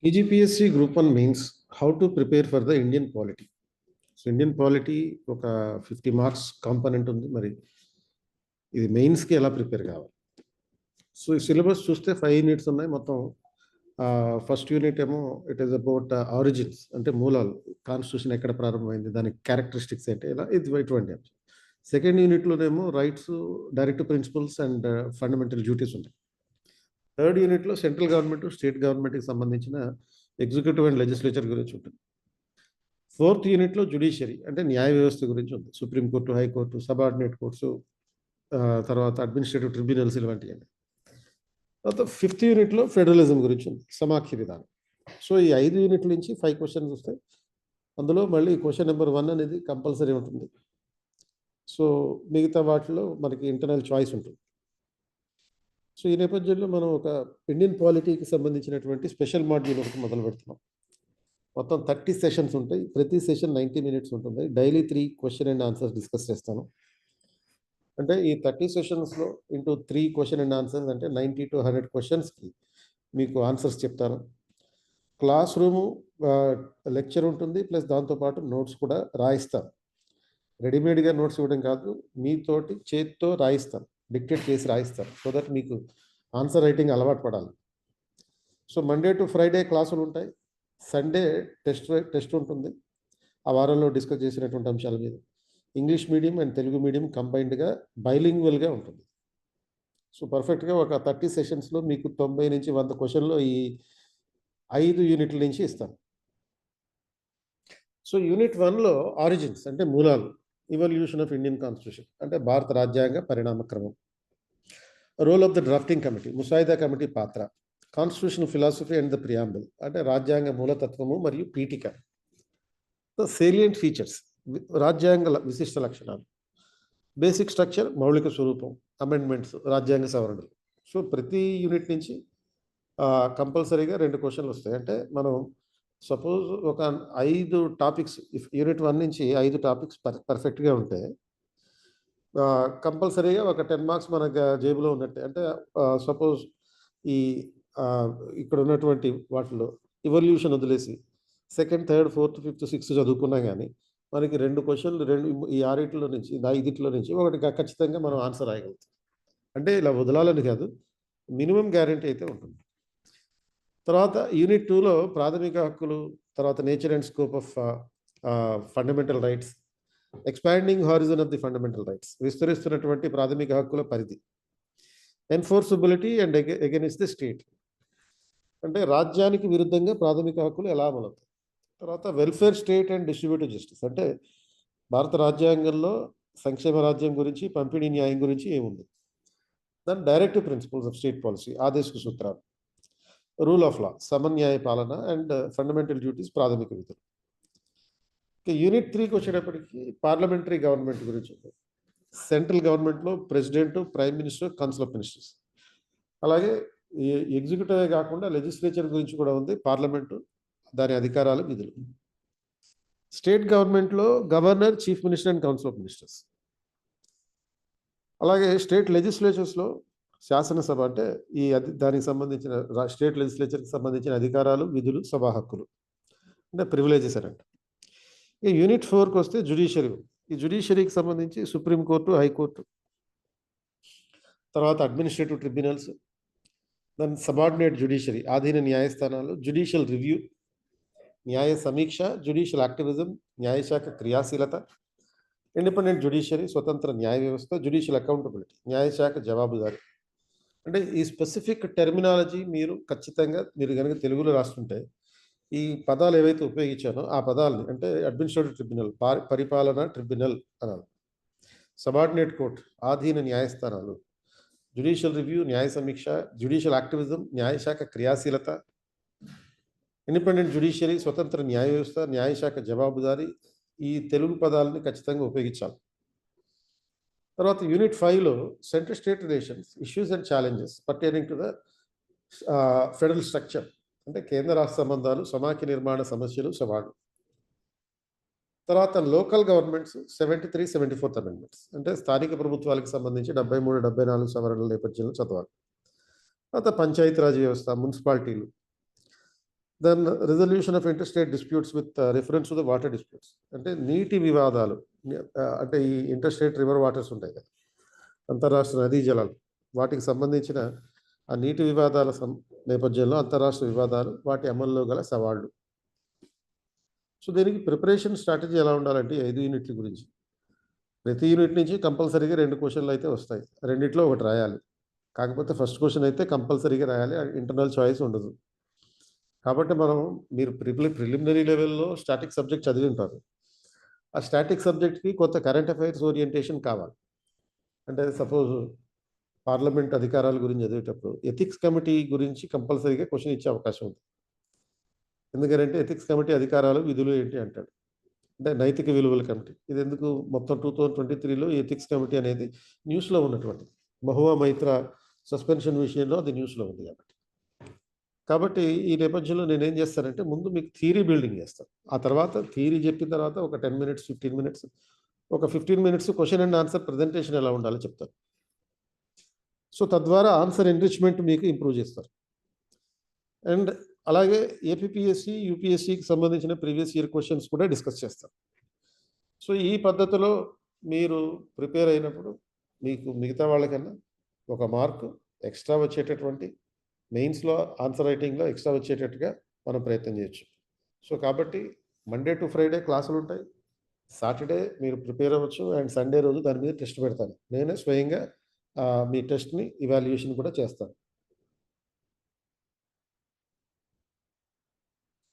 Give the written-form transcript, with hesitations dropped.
ఈజీపీఎస్సీ group 1 mains how to prepare for the Indian polity. So Indian polity ఒక 50 marks component ఉంది. మరి ఇది మెయిన్స్కి ఎలా ప్రిపేర్ కావాలి? సో ఈ సిలబస్ చూస్తే 5 యూనిట్స్ ఉన్నాయి మొత్తం. ఫస్ట్ యూనిట్ ఏమో ఇట్ ఈస్ అబౌట్ ఆరిజిన్స్, అంటే మూలాలు, కాన్స్టిట్యూషన్ ఎక్కడ ప్రారంభమైంది, దాని క్యారెక్టరిస్టిక్స్ ఏంటి, ఇలా ఇటువంటి అంశం. సెకండ్ యూనిట్లోనేమో rights, direct principles and fundamental duties ఉంటాయి. థర్డ్ యూనిట్లో సెంట్రల్ గవర్నమెంట్, స్టేట్ గవర్నమెంట్కి సంబంధించిన ఎగ్జిక్యూటివ్ అండ్ లెజిస్లేచర్ గురించి ఉంటుంది. ఫోర్త్ యూనిట్లో జ్యుడిషియరీ, అంటే న్యాయ వ్యవస్థ గురించి ఉంది. సుప్రీంకోర్టు, హైకోర్టు, సబార్డినేట్ కోర్ట్స్, తర్వాత అడ్మినిస్ట్రేటివ్ ట్రిబ్యునల్స్, ఇలాంటివి. తర్వాత ఫిఫ్త్ యూనిట్లో ఫెడరలిజం గురించి ఉంది, సమాఖ్య విధానం. సో ఈ 5 యూనిట్ల నుంచి 5 క్వశ్చన్స్ వస్తాయి. అందులో మళ్ళీ క్వశ్చన్ నెంబర్ 1 అనేది కంపల్సరీ ఉంటుంది. సో మిగతా వాటిలో మనకి ఇంటర్నల్ చాయిస్ ఉంటుంది. సో ఈ నేపథ్యంలో మనం ఒక ఇండియన్ పాలిటీకి సంబంధించినటువంటి స్పెషల్ మాడ్యూల్ ఒకటి మొదలు పెడుతున్నాం. మొత్తం 30 సెషన్స్ ఉంటాయి. ప్రతి సెషన్ 90 మినిట్స్ ఉంటుంది. Daily 3 question and answers discuss చేస్తాను. అంటే ఈ 30 సెషన్స్లో ఇంటూ 3 క్వశ్చన్ అండ్ ఆన్సర్స్, అంటే 90 to 100 క్వశ్చన్స్కి మీకు ఆన్సర్స్ చెప్తాను. క్లాస్ రూము లెక్చర్ ఉంటుంది, ప్లస్ దాంతోపాటు నోట్స్ కూడా రాయిస్తాను. రెడీమేడ్గా నోట్స్ ఇవ్వడం కాదు, మీతోటి చేతితో రాయిస్తాను, డిక్టేట్ చేసి రాయిస్తాను, సో దట్ మీకు ఆన్సర్ రైటింగ్ అలవాటు పడాలి. సో మండే టు ఫ్రైడే క్లాసులు ఉంటాయి. సండే టెస్ట్ ఉంటుంది. ఆ వారంలో డిస్కస్ చేసినటువంటి అంశాల మీద English medium and Telugu medium కంబైన్డ్గా బైలింగ్వల్గా ఉంటుంది. సో పర్ఫెక్ట్గా ఒక 30 సెషన్స్లో మీకు 90 నుంచి 100 క్వశ్చన్లో ఈ 5 యూనిట్ల నుంచి ఇస్తాను. సో యూనిట్ 1లో ఆరిజిన్స్, అంటే మూలాలు, ఇవల్యూషన్ ఆఫ్ ఇండియన్ కాన్స్టిట్యూషన్, అంటే భారత రాజ్యాంగ పరిణామ క్రమం, role of the drafting committee, ముసాయిదా కమిటీ పాత్ర, constitutional philosophy and the preamble, అంటే రాజ్యాంగ మూలతత్వము మరియు పీఠిక, సేలియంట్ ఫీచర్స్, రాజ్యాంగ విశిష్ట లక్షణాలు, బేసిక్ స్ట్రక్చర్, మౌలిక స్వరూపం, అమెండ్మెంట్స్, రాజ్యాంగ సవరణలు. సో ప్రతి యూనిట్ నుంచి కంపల్సరీగా 2 క్వశ్చన్లు వస్తాయి. అంటే మనం సపోజ్ ఒక 5 టాపిక్స్, యూనిట్ 1 నుంచి 5 టాపిక్స్ పర్ఫెక్ట్గా ఉంటే కంపల్సరీగా ఒక 10 మార్క్స్ మన జేబులో ఉన్నట్టే. అంటే సపోజ్ ఈ ఇక్కడ ఉన్నటువంటి వాటిలో ఇవల్యూషన్ వదిలేసి second, third, fourth, fifth, sixth చదువుకున్నా కానీ మనకి 2 క్వశ్చన్లు, ఈ 6 నుంచి 5 నుంచి ఒకటి ఖచ్చితంగా మనం ఆన్సర్ రాయగలుగుతాం. అంటే ఇలా వదలాలని కాదు, మినిమం గ్యారంటీ అయితే ఉంటుంది. తర్వాత యూనిట్ 2లో ప్రాథమిక హక్కులు, తర్వాత nature and scope of fundamental rights, expanding horizon of the fundamental rights, విస్తరిస్తున్నటువంటి ప్రాథమిక హక్కుల పరిధి, enforceability and against the state, అంటే రాజ్యానికి విరుద్ధంగా ప్రాథమిక హక్కులు ఎలా అమలవుతాయి. తర్వాత welfare state and distributive justice, అంటే భారత రాజ్యాంగంలో సంక్షేమ రాజ్యం గురించి, పంపిణీ న్యాయం గురించి ఏముంది. దాని directive principles of state policy, ఆదేశిక సూత్రాలు, రూల్ ఆఫ్ లా, సమన్యాయ పాలన అండ్ ఫండమెంటల్ డ్యూటీస్, ప్రాథమిక విధులు. యూనిట్ 3కి వచ్చేటప్పటికి పార్లమెంటరీ గవర్నమెంట్ గురించి ఉంది. సెంట్రల్ గవర్నమెంట్లో president, prime minister, council of ministers, అలాగే ఎగ్జిక్యూటివ్ కాకుండా లెజిస్లేచర్ గురించి కూడా ఉంది, పార్లమెంటు, దాని అధికారాలు, విధులు. స్టేట్ గవర్నమెంట్లో governor, chief minister and council of ministers. అలాగే స్టేట్ లెజిస్లేచర్స్లో శాసనసభ, అంటే దానికి సంబంధించిన స్టేట్ లెజిస్లేచర్కి సంబంధించిన అధికారాలు, విధులు, సభా హక్కులు, అంటే ప్రివిలేజెస్ అని అంట. యూనిట్ 4కి వస్తే జ్యుడిషియరీ. ఈ జ్యుడిషియరీకి సంబంధించి సుప్రీంకోర్టు, హైకోర్టు, తర్వాత అడ్మినిస్ట్రేటివ్ ట్రిబ్యునల్స్, దాని సబార్డినేట్ జ్యుడిషియరీ, ఆధీన న్యాయస్థానాలు, జ్యుడిషియల్ రివ్యూ, న్యాయ సమీక్ష, జ్యుడిషియల్ యాక్టివిజం, న్యాయశాఖ క్రియాశీలత, ఇండిపెండెంట్ జ్యుడిషియరీ, స్వతంత్ర న్యాయ వ్యవస్థ, జ్యుడిషియల్ అకౌంటబిలిటీ, న్యాయశాఖ జవాబుదారీ. అంటే ఈ స్పెసిఫిక్ టెర్మినాలజీ మీరు ఖచ్చితంగా, మీరు కనుక తెలుగులో రాస్తుంటే ఈ పదాలు ఏవైతే ఉపయోగించానో ఆ పదాలని, అంటే అడ్మినిస్ట్రేటివ్ ట్రిబ్యునల్, పరిపాలన ట్రిబ్యునల్ అనాలి, సబార్డినేట్ కోర్టు, ఆధీన న్యాయస్థానాలు, జ్యుడిషియల్ రివ్యూ, న్యాయ సమీక్ష, జ్యుడిషియల్ యాక్టివిజం, న్యాయశాఖ క్రియాశీలత, ఇండిపెండెంట్ జ్యుడిషియరీ, స్వతంత్ర న్యాయ వ్యవస్థ, న్యాయశాఖ జవాబుదారీ. ఈ తెలుగు పదాలని ఖచ్చితంగా ఉపయోగించాలి. తర్వాత యూనిట్ 5లో central state relations, issues and challenges pertaining to the federal structure, అంటే కేంద్ర రాష్ట్ర సంబంధాలు, సమాఖ్య నిర్మాణ సమస్యలు, సవాళ్ళు. తర్వాత లోకల్ గవర్నమెంట్స్ 73, 74th అమెండ్మెంట్స్, అంటే స్థానిక ప్రభుత్వాలకు సంబంధించి 73, 74 సవరణల నేపథ్యంలో చదవాలి. తర్వాత పంచాయతీరాజ్ వ్యవస్థ, మున్సిపాలిటీలు, then resolution of inter state disputes with reference to the water disputes. అంటే నీటి వివాదాలు, అంటే ఈ ఇంటర్ స్టేట్ రివర్ వాటర్స్ ఉంటాయి కదా, అంతర్రాష్ట్ర నదీ జలాలు, వాటికి సంబంధించిన ఆ నీటి వివాదాల నేపథ్యంలో అంతర్రాష్ట్ర వివాదాలు, వాటి అమల్లో గల సవాళ్ళు. సో దీనికి ప్రిపరేషన్ స్ట్రాటజీ ఎలా ఉండాలంటే 5 యూనిట్ల గురించి. ప్రతి యూనిట్ నుంచి కంపల్సరీగా 2 క్వశ్చన్లు అయితే వస్తాయి. రెండిట్లో ఒకటి రాయాలి. కాకపోతే ఫస్ట్ క్వశ్చన్ అయితే కంపల్సరీగా రాయాలి. ఇంటర్నల్ చాయిస్ ఉండదు. కాబట్టి మీరు ప్రిలిమినరీ లెవెల్‌లో స్టాటిక్ సబ్జెక్ట్ చదివి ఉంటారు. ఆ స్టాటిక్ సబ్జెక్ట్‌కి కొంత కరెంట్ అఫైర్స్ ఓరియంటేషన్ కావాలి. అంటే సపోజ్ పార్లమెంట్ అధికారాల గురించి చదివేటప్పుడు ఎథిక్స్ కమిటీ గురించి కంపల్సరీగా క్వశ్చన్ ఇచ్చే అవకాశం ఉంది. ఎందుకంటే ఎథిక్స్ కమిటీ అధికారాలు, విధులు ఏంటి అంటాడు. అంటే నైతిక విలువల కమిటీ. ఇది ఎందుకు మొత్తం 2023లో ఎథిక్స్ కమిటీ అనేది న్యూస్‌లో ఉన్నటువంటిది. మహువా మైత్రా సస్పెన్షన్ విషయంలో అది న్యూస్‌లో ఉంది కాబట్టి ఈ నేపథ్యంలో నేనేం చేస్తానంటే ముందు మీకు థియరీ బిల్డింగ్ చేస్తాను. ఆ తర్వాత థియరీ చెప్పిన తర్వాత ఒక 10 మినిట్స్, 15 మినిట్స్, ఒక 15 minutes question and answer presentation ఎలా ఉండాలో చెప్తాను. సో తద్వారా ఆన్సర్ ఎన్రిచ్మెంట్ మీకు ఇంప్రూవ్ చేస్తారు. అండ్ అలాగే ఏపీపీఎస్సీ, యూపీఎస్సీకి సంబంధించిన ప్రీవియస్ ఇయర్ క్వశ్చన్స్ కూడా డిస్కస్ చేస్తాం. సో ఈ పద్ధతిలో మీరు ప్రిపేర్ అయినప్పుడు మీకు మిగతా వాళ్ళకన్నా ఒక మార్కు ఎక్స్ట్రా వచ్చేటటువంటి, మెయిన్స్‌లో ఆన్సర్ రైటింగ్‌లో ఎక్స్ట్రా వచ్చేటట్టుగా మనం ప్రయత్నం చేయొచ్చు. సో కాబట్టి మండే టు ఫ్రైడే క్లాసులుంటాయి. సాటర్డే మీరు ప్రిపేర్ అవ్వచ్చు అండ్ సండే రోజు దాని మీద టెస్ట్ పెడతాను. నేనే స్వయంగా మీ టెస్ట్‌ని ఇవాల్యుయేషన్ కూడా చేస్తాను.